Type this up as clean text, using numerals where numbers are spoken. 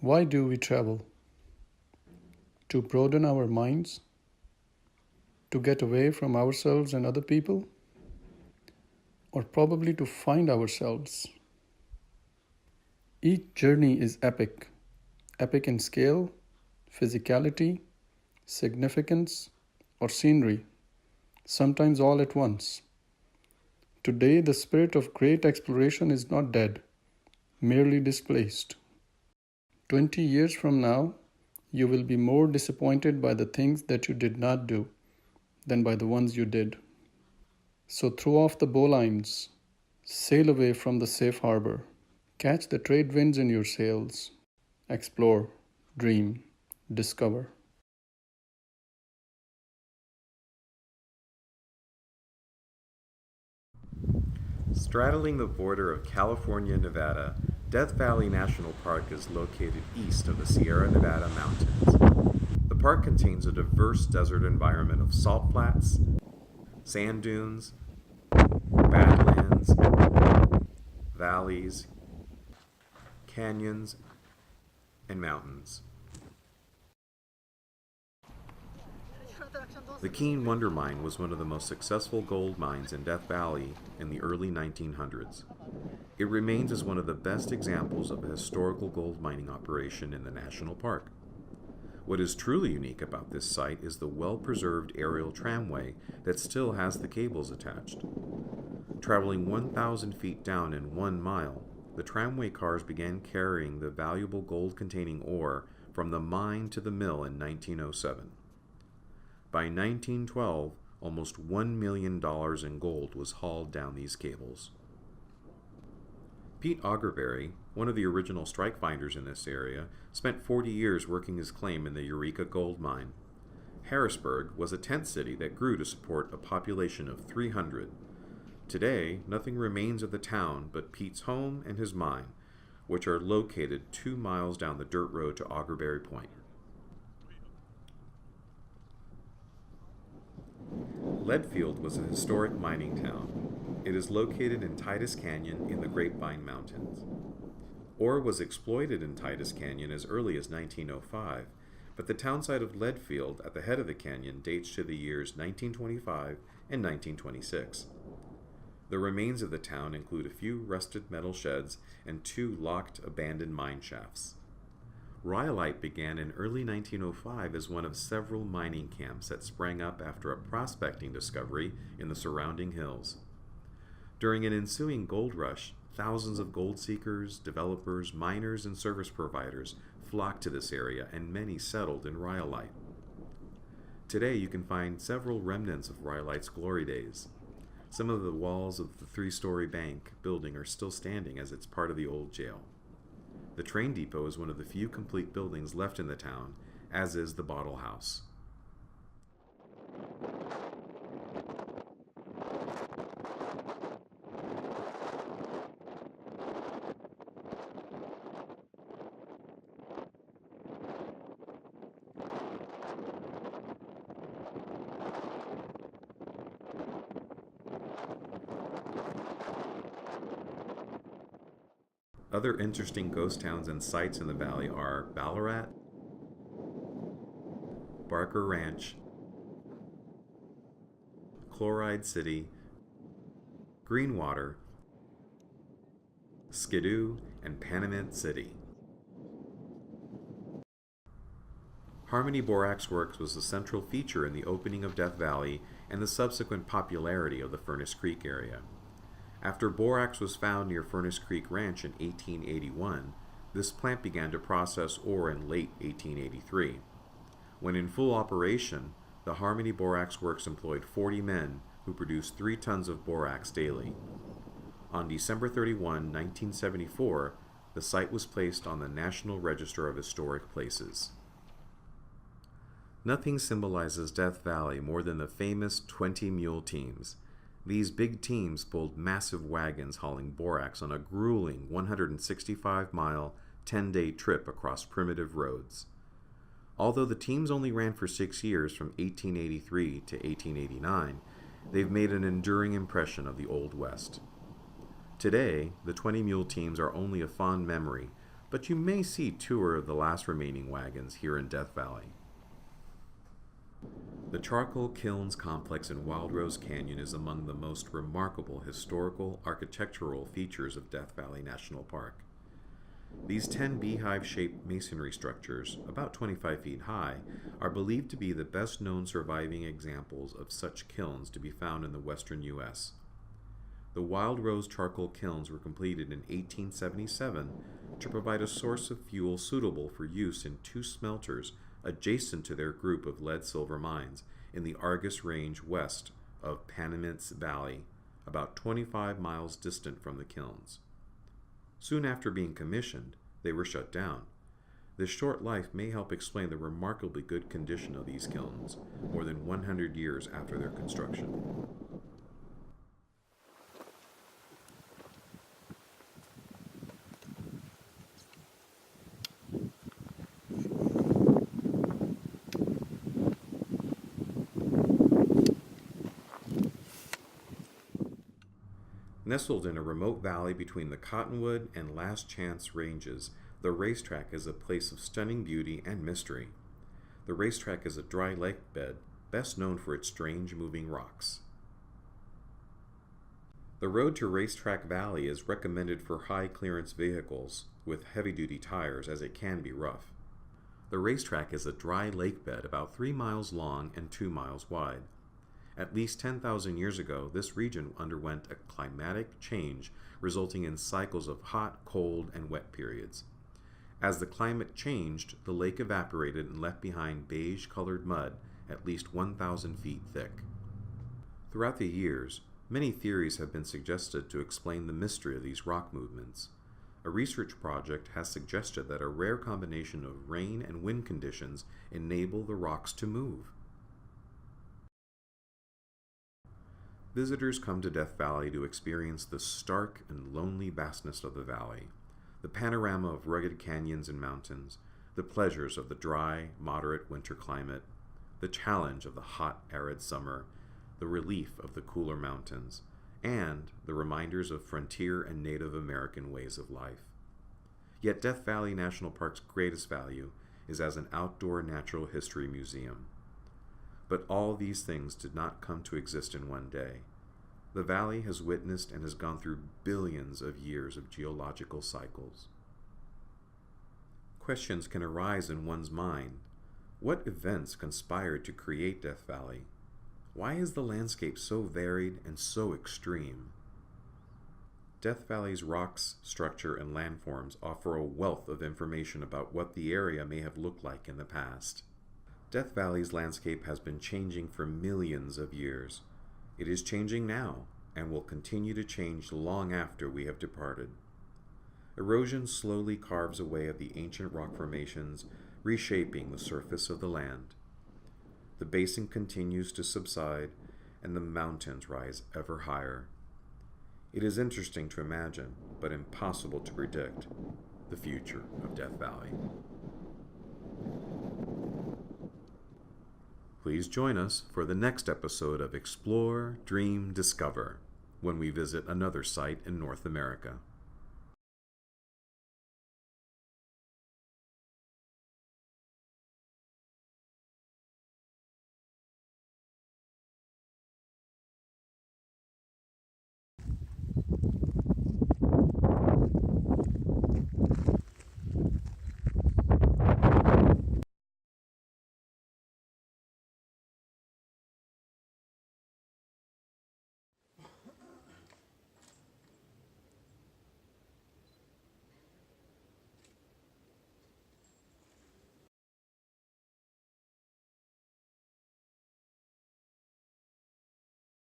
Why do we travel? To broaden our minds? To get away from ourselves and other people? Or probably to find ourselves? Each journey is epic. Epic in scale, physicality, significance, or scenery, sometimes all at once. Today, the spirit of great exploration is not dead, merely displaced. 20 years from now, you will be more disappointed by the things that you did not do than by the ones you did. So throw off the bowlines, sail away from the safe harbor, catch the trade winds in your sails, explore, dream, discover. Straddling the border of California and Nevada, Death Valley National Park is located east of the Sierra Nevada mountains. The park contains a diverse desert environment of salt flats, sand dunes, badlands, valleys, canyons, and mountains. The Keene Wonder Mine was one of the most successful gold mines in Death Valley in the early 1900s. It remains as one of the best examples of a historical gold mining operation in the national park. What is truly unique about this site is the well-preserved aerial tramway that still has the cables attached. Traveling 1,000 feet down in 1 mile, the tramway cars began carrying the valuable gold-containing ore from the mine to the mill in 1907. By 1912, almost $1 million in gold was hauled down these cables. Pete Augerberry, one of the original strike finders in this area, spent 40 years working his claim in the Eureka gold mine. Harrisburg was a tent city that grew to support a population of 300. Today, nothing remains of the town but Pete's home and his mine, which are located 2 miles down the dirt road to Augerberry Point. Leadfield was a historic mining town. It is located in Titus Canyon in the Grapevine Mountains. Ore was exploited in Titus Canyon as early as 1905, but the townsite of Leadfield at the head of the canyon dates to the years 1925 and 1926. The remains of the town include a few rusted metal sheds and 2 locked abandoned mine shafts. Rhyolite began in early 1905 as one of several mining camps that sprang up after a prospecting discovery in the surrounding hills. During an ensuing gold rush, thousands of gold seekers, developers, miners, and service providers flocked to this area, and many settled in Rhyolite. Today you can find several remnants of Rhyolite's glory days. Some of the walls of the 3-story bank building are still standing as it's part of the old jail. The train depot is one of the few complete buildings left in the town, as is the bottle house. Other interesting ghost towns and sites in the valley are Ballarat, Barker Ranch, Chloride City, Greenwater, Skidoo, and Panamint City. Harmony Borax Works was the central feature in the opening of Death Valley and the subsequent popularity of the Furnace Creek area. After borax was found near Furnace Creek Ranch in 1881, this plant began to process ore in late 1883. When in full operation, the Harmony Borax Works employed 40 men who produced 3 tons of borax daily. On December 31, 1974, the site was placed on the National Register of Historic Places. Nothing symbolizes Death Valley more than the famous 20-mule teams. These big teams pulled massive wagons hauling borax on a grueling 165-mile, 10-day trip across primitive roads. Although the teams only ran for 6 years from 1883 to 1889, they've made an enduring impression of the Old West. Today, the 20-mule teams are only a fond memory, but you may see two of the last remaining wagons here in Death Valley. The charcoal kilns complex in Wild Rose Canyon is among the most remarkable historical architectural features of Death Valley National Park. These 10 beehive-shaped masonry structures, about 25 feet high, are believed to be the best-known surviving examples of such kilns to be found in the western U.S. The Wild Rose charcoal kilns were completed in 1877 to provide a source of fuel suitable for use in two smelters adjacent to their group of lead-silver mines in the Argus Range west of Panamint Valley, about 25 miles distant from the kilns. Soon after being commissioned, they were shut down. This short life may help explain the remarkably good condition of these kilns, more than 100 years after their construction. Nestled in a remote valley between the Cottonwood and Last Chance ranges, the racetrack is a place of stunning beauty and mystery. The racetrack is a dry lake bed, best known for its strange moving rocks. The road to Racetrack Valley is recommended for high-clearance vehicles with heavy-duty tires, as it can be rough. The racetrack is a dry lake bed about 3 miles long and 2 miles wide. At least 10,000 years ago, this region underwent a climatic change, resulting in cycles of hot, cold, and wet periods. As the climate changed, the lake evaporated and left behind beige-colored mud at least 1,000 feet thick. Throughout the years, many theories have been suggested to explain the mystery of these rock movements. A research project has suggested that a rare combination of rain and wind conditions enable the rocks to move. Visitors come to Death Valley to experience the stark and lonely vastness of the valley, the panorama of rugged canyons and mountains, the pleasures of the dry, moderate winter climate, the challenge of the hot, arid summer, the relief of the cooler mountains, and the reminders of frontier and Native American ways of life. Yet Death Valley National Park's greatest value is as an outdoor natural history museum. But all these things did not come to exist in one day. The valley has witnessed and has gone through billions of years of geological cycles. Questions can arise in one's mind. What events conspired to create Death Valley? Why is the landscape so varied and so extreme? Death Valley's rocks, structure, and landforms offer a wealth of information about what the area may have looked like in the past. Death Valley's landscape has been changing for millions of years. It is changing now, and will continue to change long after we have departed. Erosion slowly carves away at the ancient rock formations, reshaping the surface of the land. The basin continues to subside, and the mountains rise ever higher. It is interesting to imagine, but impossible to predict, the future of Death Valley. Please join us for the next episode of Explore, Dream, Discover, when we visit another site in North America.